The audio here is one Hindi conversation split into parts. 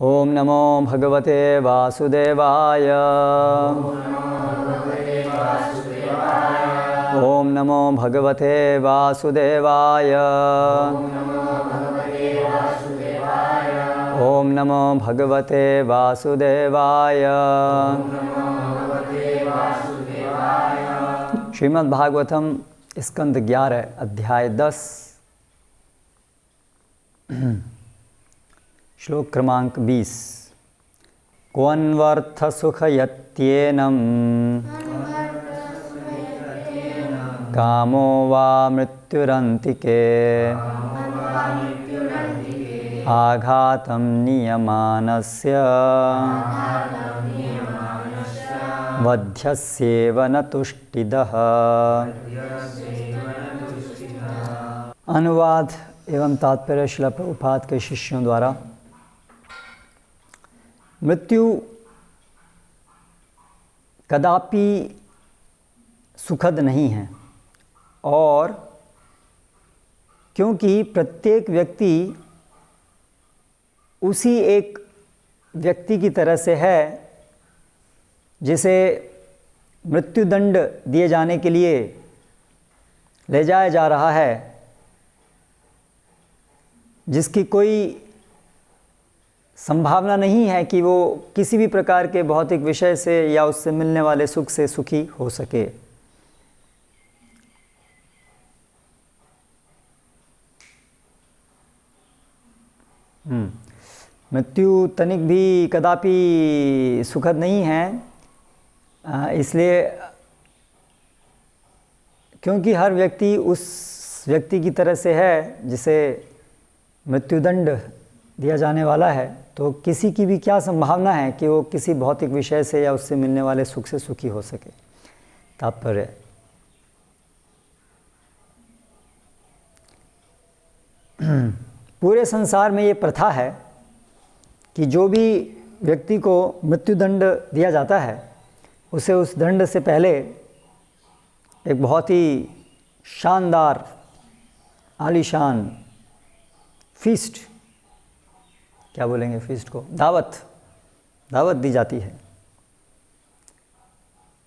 ओम नमो भगवते वासुदेवाय। ओम नमो भगवते वासुदेवाय। ओम नमो भगवते वासुदेवाय। श्रीमद् भागवतम स्कंद 11 अध्याय 10 श्लोक क्रमांक 20। क्वन्वर्थ सुखयत्येनं कामो वा मृत्युरन्तिके आघातं नियमानस्य वध्यस्येव न तुष्टिदः। अनुवाद एवं तात्पर्य श्रील प्रभुपाद के शिष्यों द्वारा। मृत्यु कदापि सुखद नहीं है, और क्योंकि प्रत्येक व्यक्ति उसी एक व्यक्ति की तरह से है जिसे मृत्युदंड दिए जाने के लिए ले जाया जा रहा है, जिसकी कोई संभावना नहीं है कि वो किसी भी प्रकार के भौतिक विषय से या उससे मिलने वाले सुख से सुखी हो सके। मृत्यु तनिक भी कदापि सुखद नहीं है, इसलिए क्योंकि हर व्यक्ति उस व्यक्ति की तरह से है जिसे मृत्युदंड दिया जाने वाला है, तो किसी की भी क्या संभावना है कि वो किसी भौतिक विषय से या उससे मिलने वाले सुख से सुखी हो सके। तात्पर्य पूरे संसार में ये प्रथा है कि जो भी व्यक्ति को मृत्युदंड दिया जाता है उसे उस दंड से पहले एक बहुत ही शानदार आलीशान फीस्ट, क्या बोलेंगे फीस्ट को, दावत दी जाती है।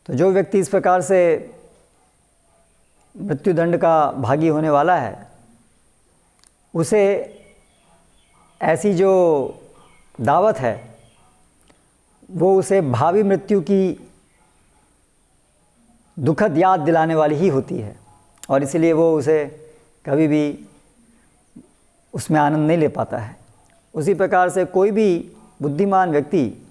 तो जो व्यक्ति इस प्रकार से मृत्युदंड का भागी होने वाला है उसे ऐसी जो दावत है वो उसे भावी मृत्यु की दुखद याद दिलाने वाली ही होती है, और इसीलिए वो उसे कभी भी उसमें आनंद नहीं ले पाता है। उसी प्रकार से कोई भी बुद्धिमान व्यक्ति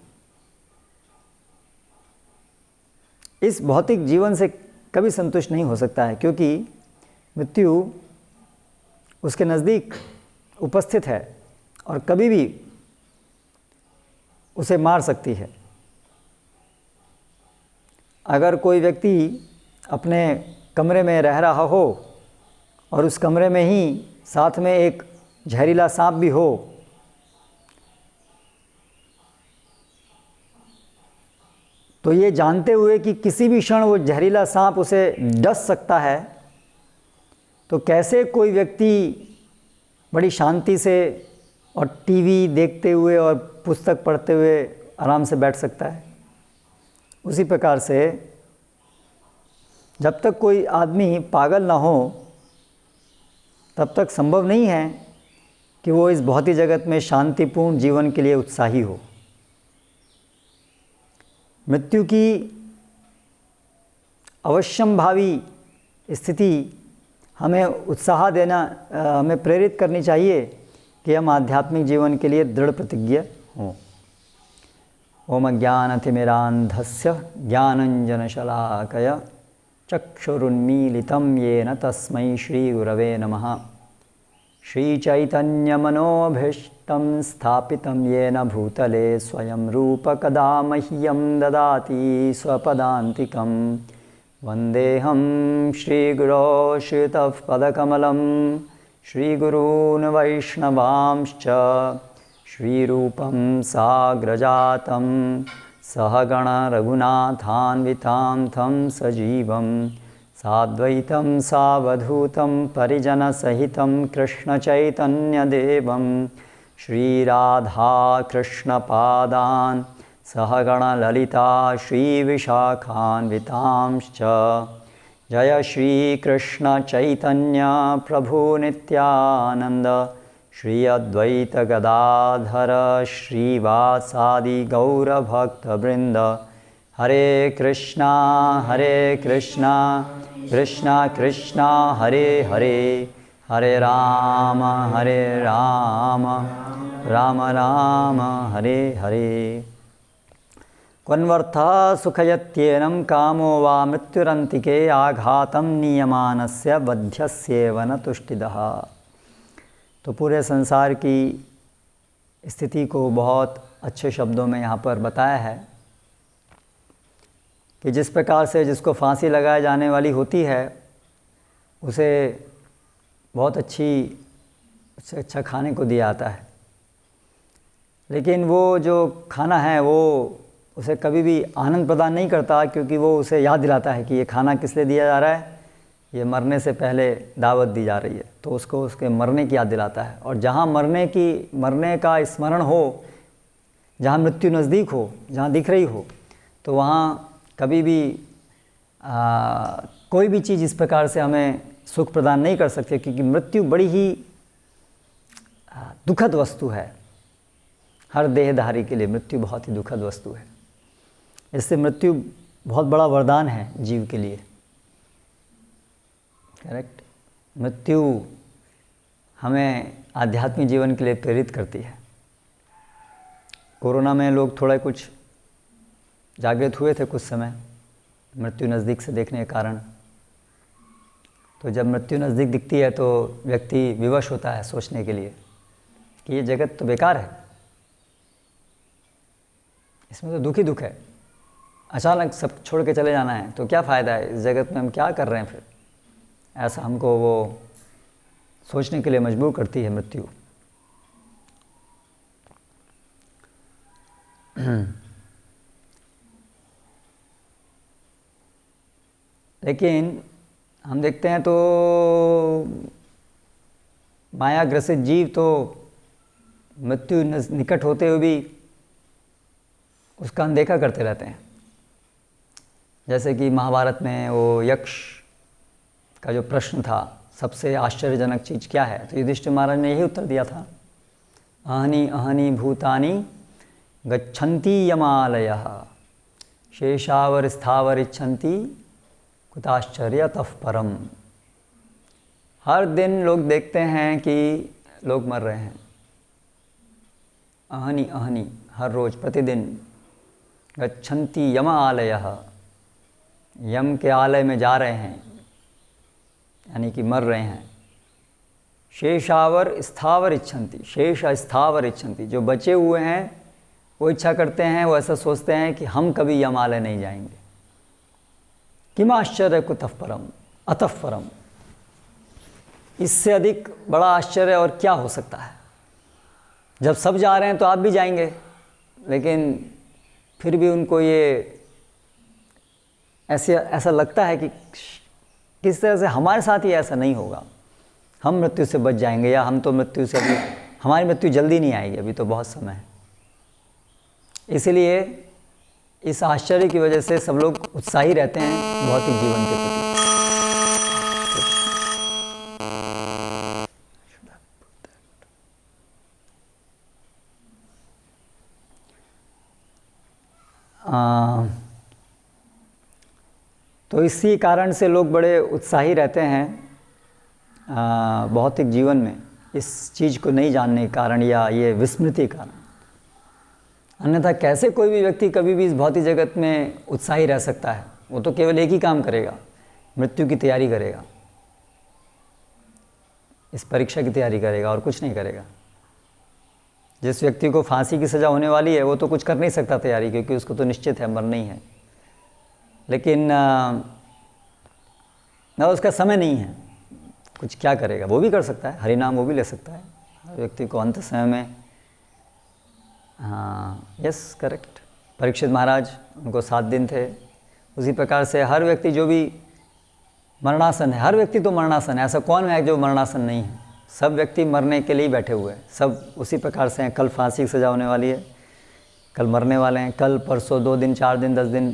इस भौतिक जीवन से कभी संतुष्ट नहीं हो सकता है, क्योंकि मृत्यु उसके नज़दीक उपस्थित है और कभी भी उसे मार सकती है। अगर कोई व्यक्ति अपने कमरे में रह रहा हो और उस कमरे में ही साथ में एक जहरीला सांप भी हो, तो ये जानते हुए कि किसी भी क्षण वो जहरीला सांप उसे डस सकता है, तो कैसे कोई व्यक्ति बड़ी शांति से और टीवी देखते हुए और पुस्तक पढ़ते हुए आराम से बैठ सकता है। उसी प्रकार से जब तक कोई आदमी पागल ना हो तब तक संभव नहीं है कि वो इस भौतिक जगत में शांतिपूर्ण जीवन के लिए उत्साही हो। मृत्यु की अवश्यंभावी स्थिति हमें उत्साह देना, हमें प्रेरित करनी चाहिए कि हम आध्यात्मिक जीवन के लिए दृढ़ प्रतिज्ञ हों। ओम ज्ञानतिमिरान्धस्य ज्ञानञ्जनशलाकया चक्षुरुन्मीलितं येन तस्मै श्रीगुरवे नमः। श्रीचैतन्यमनोभीष्टं स्थापितं येन भूतले स्वयं रूप कदा मह्यं ददाति स्वपदान्तिकं। वन्देऽहं श्रीगुरो श्रीयुतः पदकमलं श्रीगुरून् वैष्णवांश्च श्रीरूपं साग्रजातं सहगण रघुनाथान्वितां तं सजीवं साद्वैतं सावधूतं परिजनसहितं कृष्णचैतन्यदेवं श्री राधा कृष्ण पादान सहगण ललिता श्री विशाखान्वितांश्च। जय श्री कृष्ण चैतन्य प्रभु नित्यानंद श्री अद्वैत गदाधर श्रीवासादि गौरभक्तवृंद। हरे कृष्णा कृष्णा कृष्णा हरे हरे, हरे राम राम राम हरे हरे। क्वन्वर्थः सुखयत्येनं कामो वा मृत्युरन्तिके आघातं नीयमानस्य बध्यस्येव न तुष्टिदः। तो पूरे संसार की स्थिति को बहुत अच्छे शब्दों में यहाँ पर बताया है कि जिस प्रकार से जिसको फांसी लगाए जाने वाली होती है उसे बहुत उससे अच्छा खाने को दिया जाता है, लेकिन वो जो खाना है वो उसे कभी भी आनंद प्रदान नहीं करता, क्योंकि वो उसे याद दिलाता है कि ये खाना किस लिए दिया जा रहा है, ये मरने से पहले दावत दी जा रही है, तो उसको उसके मरने की याद दिलाता है। और जहाँ मरने का स्मरण हो, जहाँ मृत्यु नज़दीक हो, जहाँ दिख रही हो, तो वहाँ कभी भी कोई भी चीज़ इस प्रकार से हमें सुख प्रदान नहीं कर सकती, क्योंकि मृत्यु बड़ी ही दुखद वस्तु है। हर देहधारी के लिए मृत्यु बहुत ही दुखद वस्तु है। इससे मृत्यु बहुत बड़ा वरदान है जीव के लिए। करेक्ट। मृत्यु हमें आध्यात्मिक जीवन के लिए प्रेरित करती है। कोरोना में लोग थोड़ा कुछ जागृत हुए थे कुछ समय मृत्यु नज़दीक से देखने के कारण। तो जब मृत्यु नज़दीक दिखती है तो व्यक्ति विवश होता है सोचने के लिए कि ये जगत तो बेकार है, इसमें तो दुख ही दुख है, अचानक सब छोड़ के चले जाना है तो क्या फ़ायदा है, इस जगत में हम क्या कर रहे हैं फिर। ऐसा हमको वो सोचने के लिए मजबूर करती है मृत्यु। लेकिन हम देखते हैं तो माया ग्रसित जीव तो मृत्यु निकट होते हुए भी उसका अनदेखा करते रहते हैं। जैसे कि महाभारत में वो यक्ष का जो प्रश्न था, सबसे आश्चर्यजनक चीज़ क्या है, तो युधिष्ठिर महाराज ने यही उत्तर दिया था, अहनि अहनि भूतानि गच्छन्ति यमालयः शेषावर स्थावर इच्छन्ति कुताश्चर्यतः परम। हर दिन लोग देखते हैं कि लोग मर रहे हैं, अहनि अहनि हर रोज़ प्रतिदिन, गच्छन्ति यम आलयः यम के आलय में जा रहे हैं, यानी कि मर रहे हैं। शेषावर स्थावर इच्छन्ति, शेष स्थावर इच्छन्ति, जो बचे हुए हैं वो इच्छा करते हैं, वो ऐसा सोचते हैं कि हम कभी यम आलय नहीं जाएंगे। किम आश्चर्य कुतः परम अतः परम, इससे अधिक बड़ा आश्चर्य और क्या हो सकता है। जब सब जा रहे हैं तो आप भी जाएंगे, लेकिन फिर भी उनको ये ऐसा लगता है कि किस तरह से हमारे साथ ही ऐसा नहीं होगा, हम मृत्यु से बच जाएंगे, या हम तो मृत्यु से अभी हमारी मृत्यु जल्दी नहीं आएगी, अभी तो बहुत समय है। इसलिए इस आश्चर्य की वजह से सब लोग उत्साही रहते हैं भौतिक जीवन के प्रति। तो इसी कारण से लोग बड़े उत्साही रहते हैं भौतिक जीवन में, इस चीज़ को नहीं जानने के कारण या ये विस्मृति के कारण। अन्यथा कैसे कोई भी व्यक्ति कभी भी इस भौतिक जगत में उत्साही रह सकता है। वो तो केवल एक ही काम करेगा, मृत्यु की तैयारी करेगा, इस परीक्षा की तैयारी करेगा और कुछ नहीं करेगा। जिस व्यक्ति को फांसी की सज़ा होने वाली है वो तो कुछ कर नहीं सकता तैयारी, क्योंकि उसको तो निश्चित है मरना ही है। लेकिन ना उसका समय नहीं है, कुछ क्या करेगा, वो भी कर सकता है, हरिनाम वो भी ले सकता है। हर व्यक्ति को अंत समय में, हाँ यस करेक्ट, परीक्षित महाराज उनको 7 दिन थे। उसी प्रकार से हर व्यक्ति जो भी मरणासन है, हर व्यक्ति तो मरणासन है, ऐसा कौन है जो मरणासन नहीं है। सब व्यक्ति मरने के लिए ही बैठे हुए हैं, सब उसी प्रकार से हैं। कल फांसी की सज़ा होने वाली है, कल मरने वाले हैं, कल परसों 2 दिन 4 दिन 10 दिन,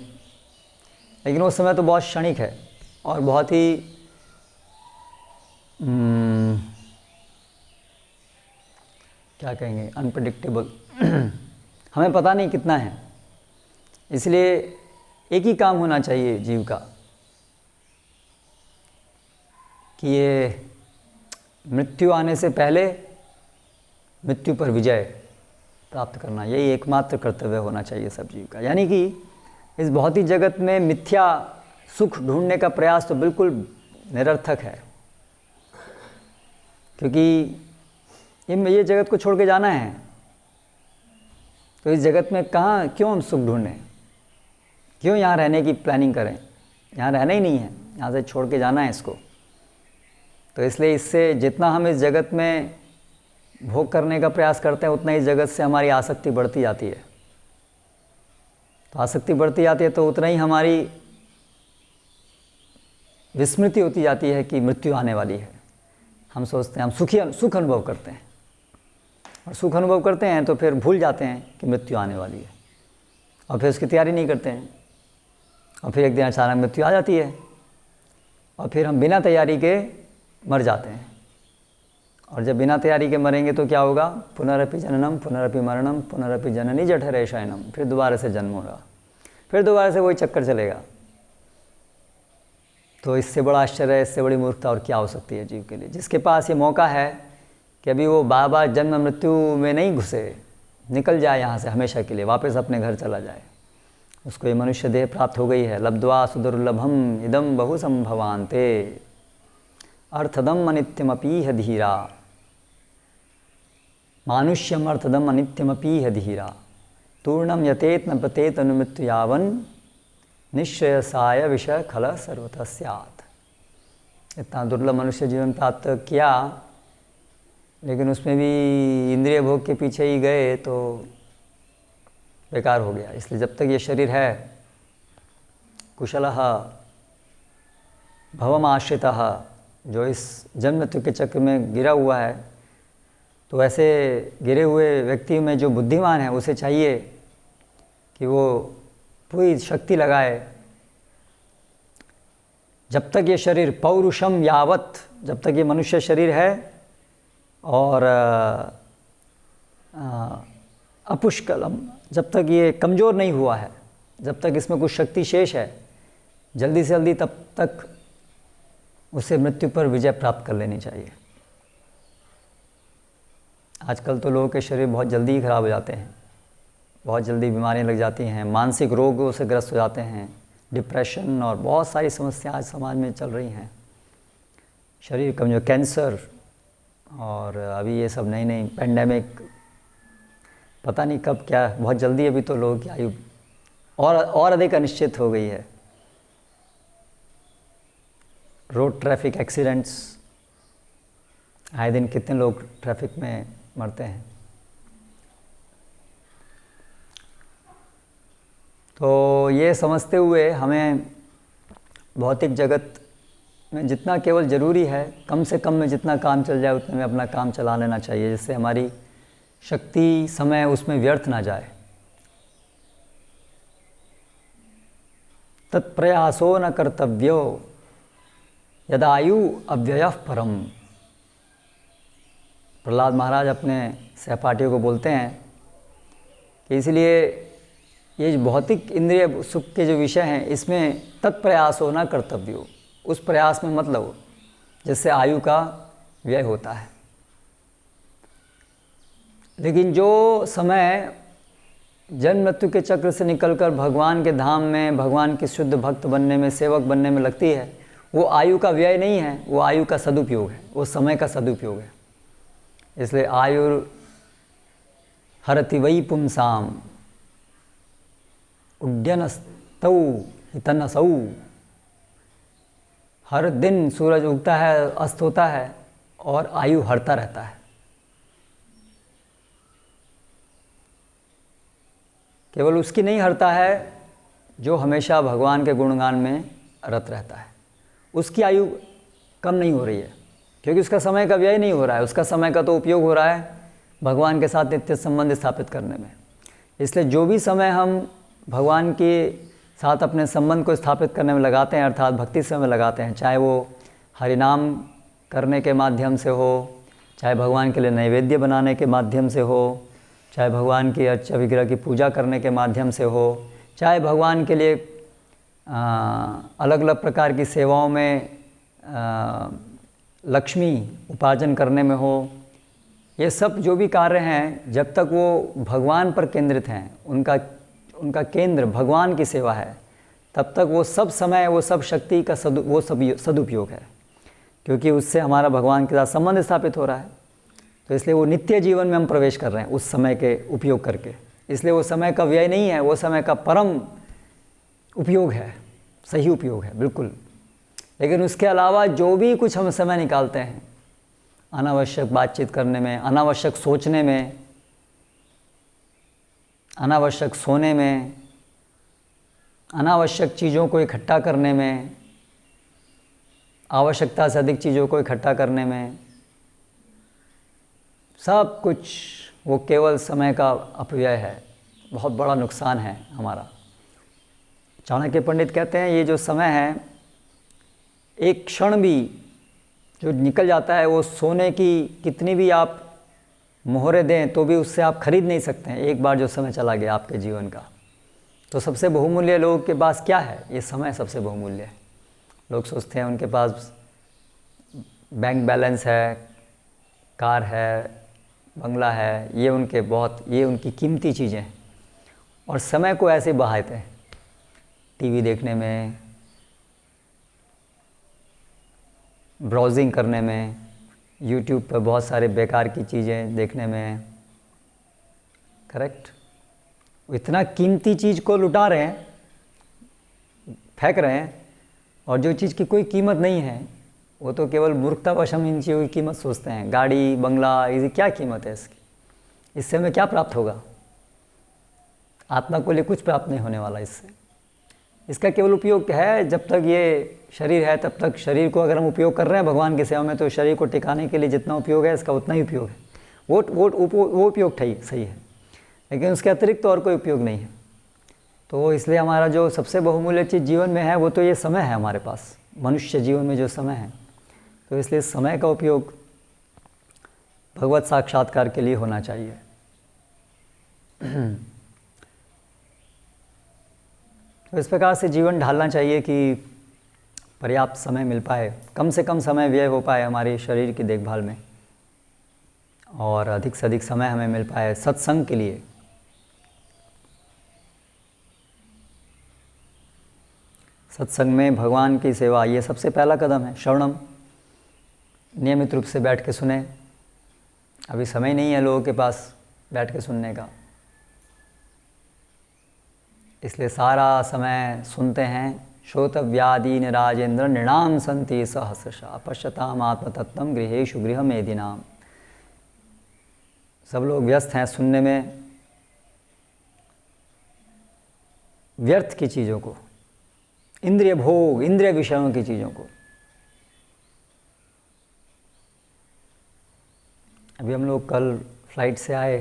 लेकिन वो समय तो बहुत क्षणिक है और बहुत ही क्या कहेंगे, अनप्रेडिक्टेबल। हमें पता नहीं कितना है, इसलिए एक ही काम होना चाहिए जीव का कि ये मृत्यु आने से पहले मृत्यु पर विजय प्राप्त करना, यही एकमात्र कर्तव्य होना चाहिए सब जीव का। यानी कि इस भौतिक जगत में मिथ्या सुख ढूंढने का प्रयास तो बिल्कुल निरर्थक है, क्योंकि ये जगत को छोड़ के जाना है, तो इस जगत में कहाँ क्यों हम सुख ढूंढें, क्यों यहाँ रहने की प्लानिंग करें, यहाँ रहना ही नहीं है, यहाँ से छोड़ के जाना है इसको। तो इसलिए इससे जितना हम इस जगत में भोग करने का प्रयास करते हैं, उतना इस जगत से हमारी आसक्ति बढ़ती जाती है। तो आसक्ति बढ़ती जाती है तो उतना ही हमारी विस्मृति होती जाती है कि मृत्यु आने वाली है। हम सोचते हैं, हम सुख अनुभव करते हैं, और सुख अनुभव करते हैं तो फिर भूल जाते हैं कि मृत्यु आने वाली है, और फिर उसकी तैयारी नहीं करते हैं, और फिर एक दिन अचानक मृत्यु आ जाती है, और फिर हम बिना तैयारी के मर जाते हैं। और जब बिना तैयारी के मरेंगे तो क्या होगा? पुनरपि जननम पुनरपि मरणम पुनरपि जननी जठरे शयनम, फिर दोबारा से जन्म होगा, फिर दोबारा से वही चक्कर चलेगा। तो इससे बड़ा आश्चर्य, इससे बड़ी मूर्खता और क्या हो सकती है जीव के लिए, जिसके पास ये मौका है कि अभी वो बार बार जन्म मृत्यु में नहीं घुसे, निकल जाए यहाँ से हमेशा के लिए, वापस अपने घर चला जाए। उसको ये मनुष्य देह प्राप्त हो गई है। लब्ध्वा सुदुर्लभम इदम बहु संभवान्ते अर्थदम अनित्यमपीह धीरा, मानुष्यम अर्थदम अनित्यमपीह धीरा, तूर्णम यतेत न पतेत अनुमृत्यु यावन निश्चयसाय विषय खल सर्वतः स्यात्। इतना दुर्लभ मनुष्य जीवन प्राप्त किया, लेकिन उसमें भी इंद्रिय भोग के पीछे ही गए तो बेकार हो गया। इसलिए जब तक ये शरीर है, कुशलः भवम आश्रितः, जो इस जन्म मृत्यु के चक्र में गिरा हुआ है, तो ऐसे गिरे हुए व्यक्ति में जो बुद्धिमान है, उसे चाहिए कि वो पूरी शक्ति लगाए। जब तक ये शरीर पौरुषम यावत, जब तक ये मनुष्य शरीर है और अपुष्कलम, जब तक ये कमज़ोर नहीं हुआ है, जब तक इसमें कुछ शक्ति शेष है, जल्दी से जल्दी तब तक उसे मृत्यु पर विजय प्राप्त कर लेनी चाहिए। आजकल तो लोगों के शरीर बहुत जल्दी ही खराब हो जाते हैं, बहुत जल्दी बीमारियां लग जाती हैं, मानसिक रोगों से ग्रस्त हो जाते हैं, डिप्रेशन और बहुत सारी समस्याएं आज समाज में चल रही हैं। शरीर कमजोर, कैंसर, और अभी ये सब नई नई पेंडेमिक, पता नहीं कब क्या, बहुत जल्दी अभी तो लोगों की आयु और अधिक अनिश्चित हो गई है। रोड ट्रैफिक एक्सीडेंट्स, आए दिन कितने लोग ट्रैफिक में मरते हैं। तो ये समझते हुए हमें भौतिक जगत में जितना केवल ज़रूरी है, कम से कम में जितना काम चल जाए उतने में अपना काम चला लेना चाहिए, जिससे हमारी शक्ति समय उसमें व्यर्थ ना जाए। तत्प्रयासो न कर्तव्यो यदायु अव्ययः परम। प्रहलाद महाराज अपने सहपाठियों को बोलते हैं कि इसलिए ये भौतिक इंद्रिय सुख के जो विषय हैं, इसमें तत्प्रयास होना कर्तव्य, उस प्रयास में मतलब जिससे आयु का व्यय होता है। लेकिन जो समय जन्म मृत्यु के चक्र से निकलकर भगवान के धाम में, भगवान के शुद्ध भक्त बनने में, सेवक बनने में लगती है, वो आयु का व्यय नहीं है, वो आयु का सदुपयोग है, वो समय का सदुपयोग है। इसलिए आयुर हरति वै पुंसाम उड्डयनस्तौ हितनसौ। हर दिन सूरज उगता है, अस्त होता है, और आयु हरता रहता है। केवल उसकी नहीं हरता है जो हमेशा भगवान के गुणगान में रत रहता है, उसकी आयु कम नहीं हो रही है। क्योंकि उसका समय का व्यय नहीं हो रहा है, उसका समय का तो उपयोग हो रहा है भगवान के साथ नित्य संबंध स्थापित करने में। इसलिए जो भी समय हम भगवान के साथ अपने संबंध को स्थापित करने में लगाते हैं, अर्थात भक्ति समय में लगाते हैं, चाहे वो हरिनाम करने के माध्यम से हो, चाहे भगवान के लिए नैवेद्य बनाने के माध्यम से हो, चाहे भगवान की अर्चा विग्रह की पूजा करने के माध्यम से हो, चाहे भगवान के लिए अलग अलग प्रकार की सेवाओं में लक्ष्मी उपार्जन करने में हो, ये सब जो भी कार्य हैं, जब तक वो भगवान पर केंद्रित हैं, उनका केंद्र भगवान की सेवा है, तब तक वो सब समय, वो सब शक्ति का सदुपयोग है, क्योंकि उससे हमारा भगवान के साथ संबंध स्थापित हो रहा है। तो इसलिए वो नित्य जीवन में हम प्रवेश कर रहे हैं उस समय के उपयोग करके। इसलिए वो समय का व्यय नहीं है, वो समय का परम उपयोग है, सही उपयोग है बिल्कुल। लेकिन उसके अलावा जो भी कुछ हम समय निकालते हैं अनावश्यक बातचीत करने में, अनावश्यक सोचने में, अनावश्यक सोने में, अनावश्यक चीज़ों को इकट्ठा करने में, आवश्यकता से अधिक चीज़ों को इकट्ठा करने में, सब कुछ वो केवल समय का अपव्यय है, बहुत बड़ा नुकसान है हमारा। चाणक्य पंडित कहते हैं ये जो समय है, एक क्षण भी जो निकल जाता है, वो सोने की कितनी भी आप मोहरें दें तो भी उससे आप खरीद नहीं सकते हैं। एक बार जो समय चला गया आपके जीवन का, तो सबसे बहुमूल्य लोगों के पास क्या है? ये समय सबसे बहुमूल्य है। लोग सोचते हैं उनके पास बैंक बैलेंस है, कार है, बंगला है, ये उनकी कीमती चीज़ें हैं, और समय को ऐसे बहाते हैं टीवी देखने में, ब्राउजिंग करने में, यूट्यूब पर बहुत सारे बेकार की चीज़ें देखने में। करेक्ट? इतना कीमती चीज़ को लुटा रहे हैं, फेंक रहे हैं, और जो चीज़ की कोई कीमत नहीं है वो तो केवल मूर्खतावश हम इन चीज़ों की कीमत सोचते हैं। गाड़ी, बंगला, ये क्या कीमत है इसकी? इससे हमें क्या प्राप्त होगा? आत्मा को लिए कुछ प्राप्त नहीं होने वाला इससे। इसका केवल उपयोग है जब तक ये शरीर है, तब तक शरीर को अगर हम उपयोग कर रहे हैं भगवान की सेवा में, तो शरीर को टिकाने के लिए जितना उपयोग है इसका उतना ही उपयोग है। वो उपयोग सही है, लेकिन उसके अतिरिक्त तो और कोई उपयोग नहीं है। तो इसलिए हमारा जो सबसे बहुमूल्य चीज़ जीवन में है वो तो ये समय है हमारे पास, मनुष्य जीवन में जो समय है। तो इसलिए समय का उपयोग भगवत साक्षात्कार के लिए होना चाहिए। तो इस प्रकार से जीवन ढालना चाहिए कि पर्याप्त समय मिल पाए, कम से कम समय व्यय हो पाए हमारे शरीर की देखभाल में, और अधिक से अधिक समय हमें मिल पाए सत्संग के लिए। सत्संग में भगवान की सेवा, ये सबसे पहला कदम है। श्रवणम, नियमित रूप से बैठ के सुने। अभी समय नहीं है लोगों के पास बैठ के सुनने का, इसलिए सारा समय सुनते हैं। श्रोतव्यादीन राजेंद्र नृणाम संति सहस्रशः पश्यताम आत्मतत्त्वं गृहेषु गृहमेधिनाम। सब लोग व्यस्त हैं सुनने में व्यर्थ की चीज़ों को, इंद्रिय भोग, इंद्रिय विषयों की चीज़ों को। अभी हम लोग कल फ्लाइट से आए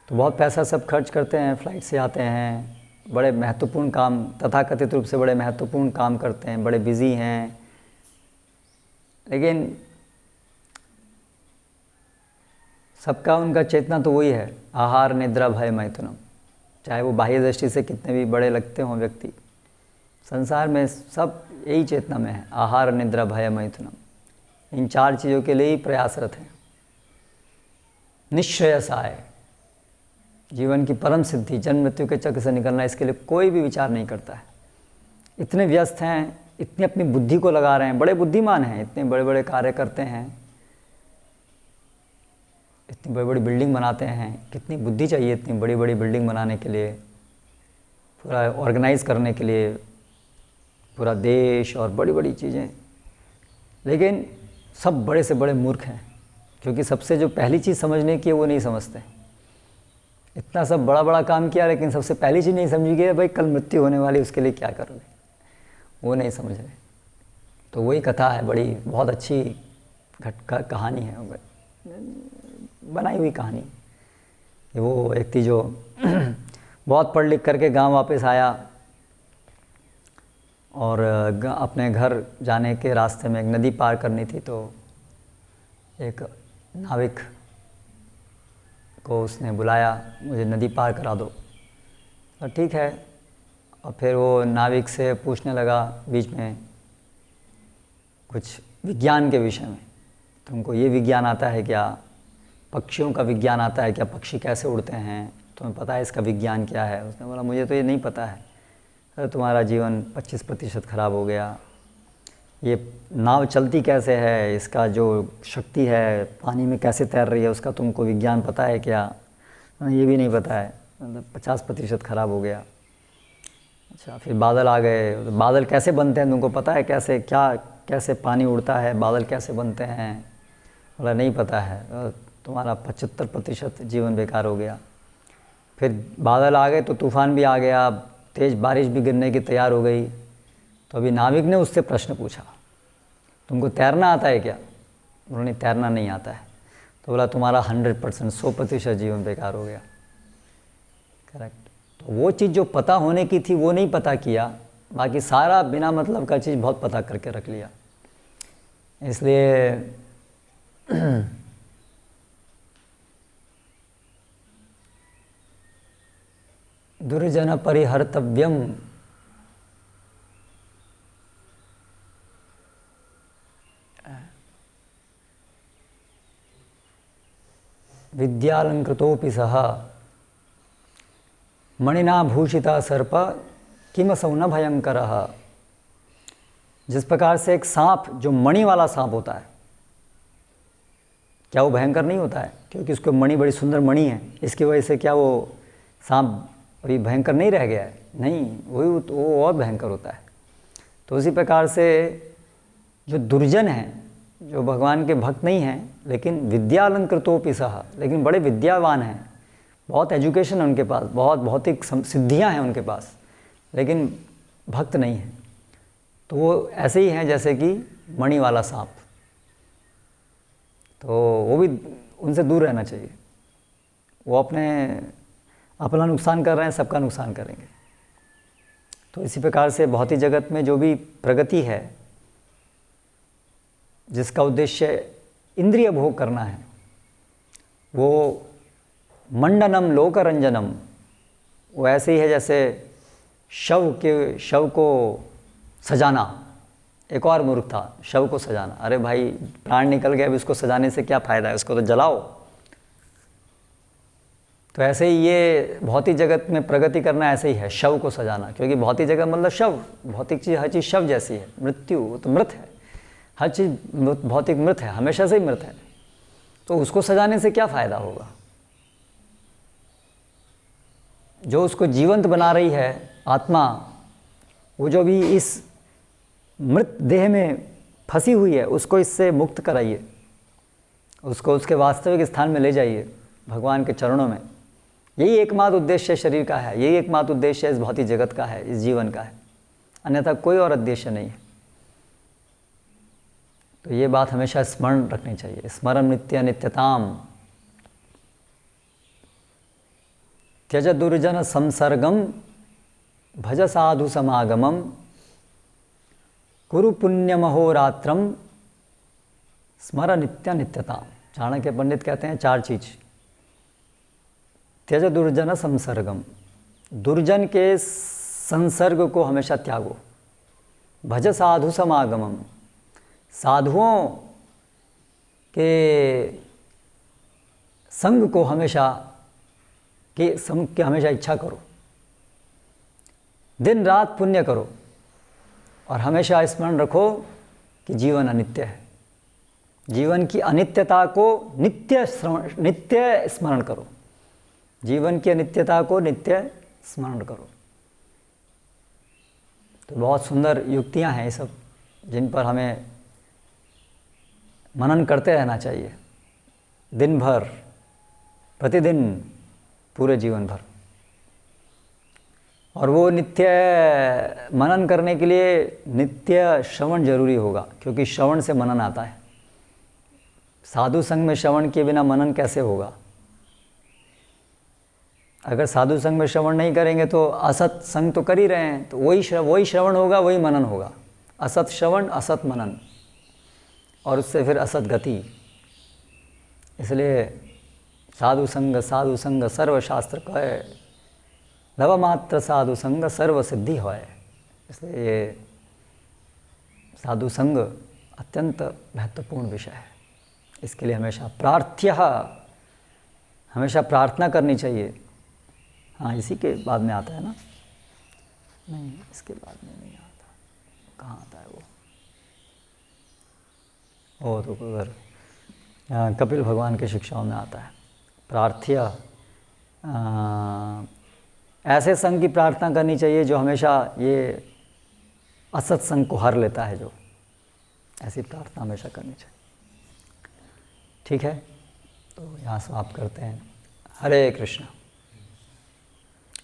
तो बहुत पैसा सब खर्च करते हैं, फ्लाइट से आते हैं, बड़े महत्वपूर्ण काम, तथाकथित रूप से बड़े महत्वपूर्ण काम करते हैं, बड़े बिजी हैं, लेकिन सबका उनका चेतना तो वही है, आहार निद्रा भय मैथुनम। चाहे वो बाह्य दृष्टि से कितने भी बड़े लगते हों व्यक्ति, संसार में सब यही चेतना में है, आहार निद्रा भय मैथुनम। इन चार चीज़ों के लिए ही प्रयासरत हैं। निश्चयसाय, जीवन की परम सिद्धि, जन्म मृत्यु के चक्र से निकलना, इसके लिए कोई भी विचार नहीं करता है। इतने व्यस्त हैं, इतनी अपनी बुद्धि को लगा रहे हैं, बड़े बुद्धिमान हैं, इतने बड़े बड़े कार्य करते हैं, इतनी बड़ी बड़ी बिल्डिंग बनाते हैं। कितनी बुद्धि चाहिए इतनी बड़ी बड़ी बिल्डिंग बनाने के लिए, पूरा ऑर्गेनाइज करने के लिए, पूरा देश और बड़ी बड़ी चीज़ें। लेकिन सब बड़े से बड़े मूर्ख हैं, क्योंकि सबसे जो पहली चीज़ समझने की है वो नहीं समझते। इतना सब बड़ा बड़ा काम किया, लेकिन सबसे पहली चीज़ नहीं समझी गई, भाई कल मृत्यु होने वाली, उसके लिए क्या करोगे, वो नहीं समझ रहे। तो वही कथा है, बड़ी बहुत अच्छी कहानी है, बनाई हुई कहानी। वो व्यक्ति जो बहुत पढ़ लिख करके गांव वापस आया और अपने घर जाने के रास्ते में एक नदी पार करनी थी, तो एक नाविक को उसने बुलाया, मुझे नदी पार करा दो। तो ठीक है। और फिर वो नाविक से पूछने लगा बीच में कुछ विज्ञान के विषय में, तुमको ये विज्ञान आता है क्या, पक्षियों का विज्ञान आता है क्या, पक्षी कैसे उड़ते हैं, तुम्हें पता है इसका विज्ञान क्या है? उसने बोला मुझे तो ये नहीं पता है। अरे तुम्हारा जीवन 25% ख़राब हो गया। ये नाव चलती कैसे है, इसका जो शक्ति है, पानी में कैसे तैर रही है, उसका तुमको विज्ञान पता है क्या? ये भी नहीं पता है, मतलब 50% ख़राब हो गया। अच्छा, फिर बादल आ गए, बादल कैसे बनते हैं तुमको पता है, कैसे क्या कैसे पानी उड़ता है, बादल कैसे बनते हैं? बोला नहीं पता है। तुम्हारा 75% जीवन बेकार हो गया। फिर बादल आ गए तो तूफ़ान भी आ गया, तेज़ बारिश भी गिरने की तैयार हो गई। तो अभी नाविक ने उससे प्रश्न पूछा, तुमको तैरना आता है क्या? उन्होंने तैरना नहीं आता है। तो बोला तुम्हारा 100% 100% जीवन बेकार हो गया। करेक्ट। तो वो चीज़ जो पता होने की थी वो नहीं पता किया, बाकी सारा बिना मतलब का चीज़ बहुत पता करके रख लिया। इसलिए दुर्जन परिहर्तव्यम, विद्यालंकृतोऽपि सः मणिना भूषिता सर्प किमसौ न भयंकरः। जिस प्रकार से एक सांप जो मणि वाला सांप होता है, क्या वो भयंकर नहीं होता है? क्योंकि उसको मणि बड़ी सुंदर मणि है, इसकी वजह से क्या वो सांप अभी भयंकर नहीं रह गया है? नहीं, वही तो वो और भयंकर होता है। तो उसी प्रकार से जो दुर्जन हैं, जो भगवान के भक्त नहीं हैं लेकिन विद्यालंकृतोऽपि सः, लेकिन बड़े विद्यावान हैं, बहुत एजुकेशन है उनके पास, बहुत भौतिक सिद्धियां हैं उनके पास, लेकिन भक्त नहीं हैं, तो वो ऐसे ही हैं जैसे कि मणि वाला सांप। तो वो भी उनसे दूर रहना चाहिए। वो अपना नुकसान कर रहे हैं, सबका नुकसान करेंगे। तो इसी प्रकार से भौतिक जगत में जो भी प्रगति है, जिसका उद्देश्य इंद्रिय भोग करना है, वो मंडनम लोकरंजनम, वो ऐसे ही है जैसे शव को सजाना। एक और मूर्ख था, शव को सजाना। अरे भाई प्राण निकल गया, अब इसको सजाने से क्या फ़ायदा है, इसको तो जलाओ। तो ऐसे ही ये भौतिक जगत में प्रगति करना ऐसे ही है, शव को सजाना। क्योंकि भौतिक जगत मतलब शव, भौतिक चीज़, हर चीज़ शव जैसी है। मृत्यु, वो तो मृत है, हर चीज़ भौतिक मृत है, हमेशा से ही मृत है। तो उसको सजाने से क्या फ़ायदा होगा? जो उसको जीवंत बना रही है आत्मा, वो जो भी इस मृत देह में फंसी हुई है, उसको इससे मुक्त कराइए, उसको उसके वास्तविक स्थान में ले जाइए, भगवान के चरणों में। यही एकमात्र उद्देश्य शरीर का है, यही एकमात्र उद्देश्य इस भौतिक जगत का है, इस जीवन का है, अन्यथा कोई और उद्देश्य नहीं है। तो ये बात हमेशा स्मरण रखनी चाहिए। स्मरण नित्य नित्यताम, त्यज दुर्जन संसर्गम, भज साधु समागमम, कुरु पुण्यमहोरात्रम, स्मर नित्य नित्यताम। चाणक्य पंडित कहते हैं 4 चीज़। त्यज दुर्जन संसर्गम, दुर्जन के संसर्ग को हमेशा त्यागो। भज साधु समागमम, साधुओं के संग को हमेशा हमेशा इच्छा करो। दिन रात पुण्य करो और हमेशा स्मरण रखो कि जीवन अनित्य है। जीवन की अनित्यता को नित्य स्मरण करो, जीवन की अनित्यता को नित्य स्मरण करो। तो बहुत सुंदर युक्तियां हैं ये सब, जिन पर हमें मनन करते रहना चाहिए, दिन भर, प्रतिदिन, पूरे जीवन भर। और वो नित्य मनन करने के लिए नित्य श्रवण जरूरी होगा, क्योंकि श्रवण से मनन आता है। साधु संग में श्रवण किए बिना मनन कैसे होगा? अगर साधु संग में श्रवण नहीं करेंगे तो असत संग तो कर ही रहे हैं, तो वही श्रवण होगा, वही मनन होगा। असत श्रवण असत मनन, और उससे फिर असत गति। इसलिए साधु संग सर्वशास्त्र कहे, लव मात्र साधु संग सर्व सिद्धि होय। इसलिए ये साधु संग अत्यंत महत्वपूर्ण विषय है। इसके लिए हमेशा प्रार्थना करनी चाहिए। हाँ, इसी के बाद में आता है ना? नहीं, इसके बाद में नहीं आता। कहाँ आता है वो तो उधर कपिल भगवान की शिक्षाओं में आता है। प्रार्थ्य, ऐसे संग की प्रार्थना करनी चाहिए जो हमेशा ये असत संग को हर लेता है, जो ऐसी प्रार्थना हमेशा करनी चाहिए। ठीक है, तो यहाँ समाप्त करते हैं। हरे कृष्ण।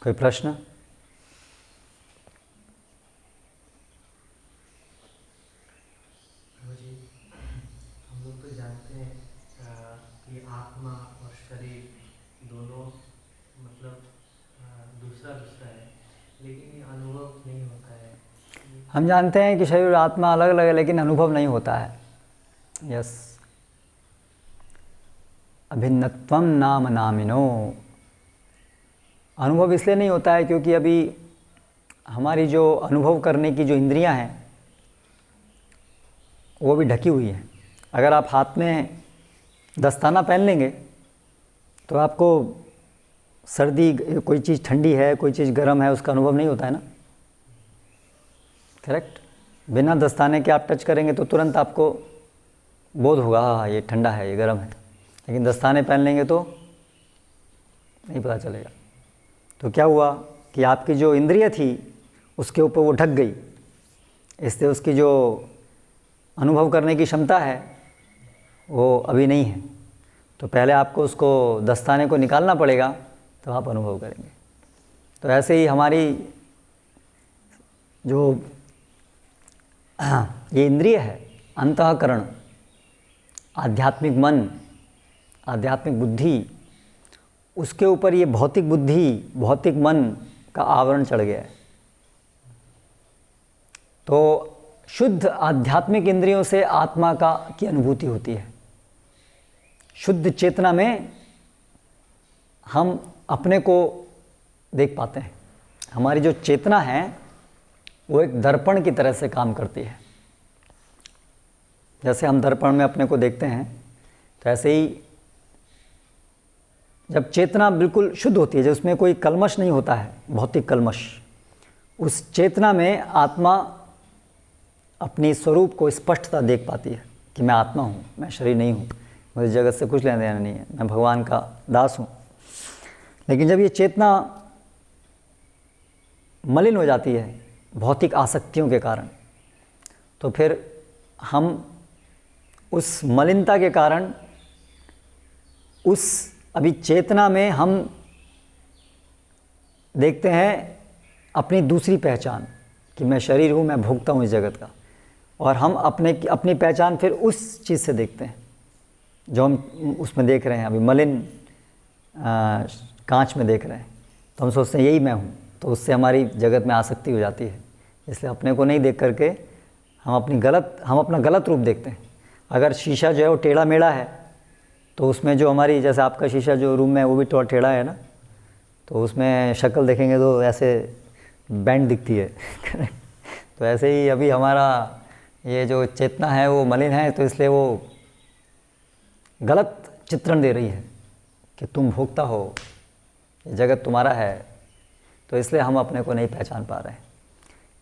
कोई प्रश्न? हम लोग तो जानते हैं कि आत्मा और शरीर दोनों मतलब दूसरा है, लेकिन ये अनुभव नहीं होता है। हम जानते हैं कि शरीर और आत्मा अलग अलग है, लेकिन अनुभव नहीं होता है। यस, अभिन्नत्वम नाम नामिनो। अनुभव इसलिए नहीं होता है क्योंकि अभी हमारी जो अनुभव करने की जो इंद्रियां हैं वो भी ढकी हुई हैं। अगर आप हाथ में दस्ताना पहन लेंगे तो आपको सर्दी, कोई चीज़ ठंडी है, कोई चीज़ गर्म है, उसका अनुभव नहीं होता है ना। करेक्ट? बिना दस्ताने के आप टच करेंगे तो तुरंत आपको बोध होगा, हाँ ये ठंडा है, ये गर्म है। लेकिन दस्ताने पहन लेंगे तो नहीं पता चलेगा। तो क्या हुआ कि आपकी जो इंद्रिय थी उसके ऊपर वो ढक गई, इसलिए उसकी जो अनुभव करने की क्षमता है वो अभी नहीं है। तो पहले आपको उसको दस्ताने को निकालना पड़ेगा, तो आप अनुभव करेंगे। तो ऐसे ही हमारी जो ये इंद्रिय है, अंतःकरण, आध्यात्मिक मन, आध्यात्मिक बुद्धि, उसके ऊपर ये भौतिक बुद्धि, भौतिक मन का आवरण चढ़ गया है। तो शुद्ध आध्यात्मिक इंद्रियों से आत्मा की अनुभूति होती है। शुद्ध चेतना में हम अपने को देख पाते हैं। हमारी जो चेतना है वो एक दर्पण की तरह से काम करती है। जैसे हम दर्पण में अपने को देखते हैं, तो ऐसे ही जब चेतना बिल्कुल शुद्ध होती है, जब उसमें कोई कलमश नहीं होता है, भौतिक कलमश, उस चेतना में आत्मा अपनी स्वरूप को स्पष्टता देख पाती है कि मैं आत्मा हूँ, मैं शरीर नहीं हूँ, मुझे जगत से कुछ लेना देना नहीं है, मैं भगवान का दास हूँ। लेकिन जब ये चेतना मलिन हो जाती है भौतिक आसक्तियों के कारण, तो फिर हम उस मलिनता के कारण उस अभी चेतना में हम देखते हैं अपनी दूसरी पहचान कि मैं शरीर हूँ, मैं भोगता हूँ इस जगत का। और हम अपनी पहचान फिर उस चीज़ से देखते हैं जो हम उसमें देख रहे हैं, अभी मलिन कांच में देख रहे हैं, तो हम सोचते हैं यही मैं हूँ। तो उससे हमारी जगत में आसक्ति हो जाती है। इसलिए अपने को नहीं देख करके हम अपना गलत रूप देखते हैं। अगर शीशा जो है वो टेढ़ा मेढ़ा है, तो उसमें जो हमारी, जैसे आपका शीशा जो रूम में है वो भी थोड़ा टेढ़ा है ना, तो उसमें शक्ल देखेंगे तो ऐसे बैंड दिखती है। तो ऐसे ही अभी हमारा ये जो चेतना है वो मलिन है, तो इसलिए वो गलत चित्रण दे रही है कि तुम भोगता हो, ये जगत तुम्हारा है। तो इसलिए हम अपने को नहीं पहचान पा रहे हैं,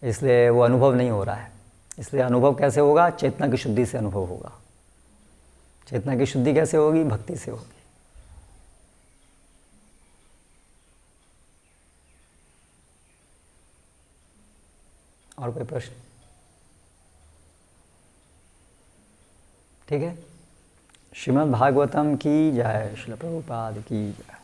इसलिए वो अनुभव नहीं हो रहा है। इसलिए अनुभव कैसे होगा? चेतना की शुद्धि से अनुभव होगा। चेतना की शुद्धि कैसे होगी? भक्ति से होगी। और कोई प्रश्न? ठीक है। श्रीमद् भागवतम की जय, श्रील प्रभुपाद की जय।